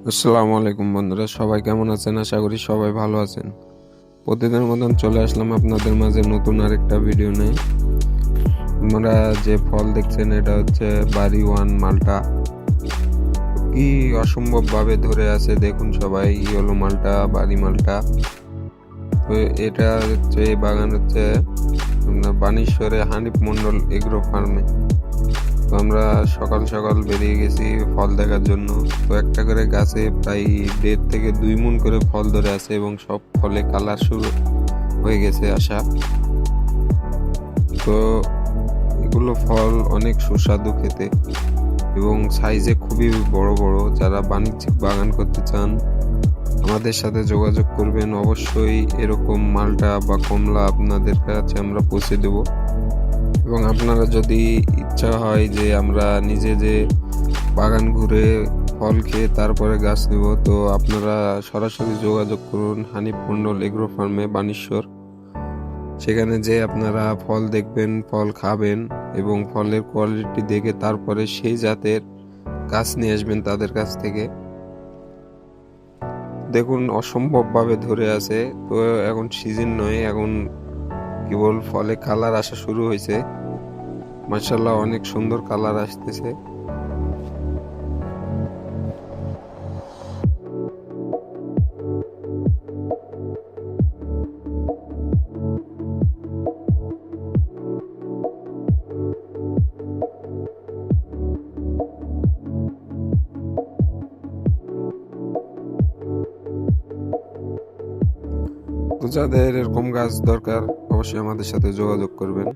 আসসালামু আলাইকুম বন্ধুরা, সবাই কেমন আছেন? আশা করি সবাই ভালো আছেন। প্রতিদিনের মতন চলে আসলাম আপনাদের মাঝে নতুন আরেকটা ভিডিও নিয়ে। আপনারা যে ফল দেখছেন এটা হচ্ছে বাড়ি ওয়ান মালটা। কি অসম্ভব ভাবে ধরে আছে দেখুন সবাই, হলো মালটা, বাড়ি মালটা। তো এটা হচ্ছে, এই বাগান হচ্ছে আপনার বানেশ্বরে হানিফ মন্ডল এগ্রো ফার্মে। তো আমরা সকাল সকাল বেরিয়ে গেছি ফল দেখার জন্য। তো একটা করে গাছে প্রায় 1.5 থেকে 2 মণ করে ফল ধরে আছে এবং সব ফলে কালার শুরু হয়ে গেছে আসা। তো এগুলো ফল অনেক সুস্বাদু খেতে এবং সাইজে খুবই বড় বড়। যারা বাণিজ্যিক বাগান করতে চান আমাদের সাথে যোগাযোগ করবেন। অবশ্যই এরকম মালটা বা কমলা আপনাদের কাছে আমরা পৌঁছে দেব। এবং আপনারা যদি ইচ্ছা হয় যে আমরা নিজে যে বাগান ঘুরে ফল খেয়ে তারপরে গাছ নেব, তো আপনারা সরাসরি যোগাযোগ করুন হানিফ মন্ডল এগ্রো ফার্মে বানেশ্বর। সেখানে যে আপনারা ফল দেখবেন, ফল খাবেন এবং ফলের কোয়ালিটি দেখে তারপরে সেই জাতের গাছ নিয়ে আসবেন তাদের কাছ থেকে। দেখুন অসম্ভবভাবে ধরে আছে। তো এখন সিজন নয়, এখন কেবল ফলে কালার আসা শুরু হয়েছে। মাশাআল্লাহ, অনেক সুন্দর কালার আসতেছে। তো যাদের এরকম গাছ দরকার অবশ্যই আমাদের সাথে যোগাযোগ করবেন।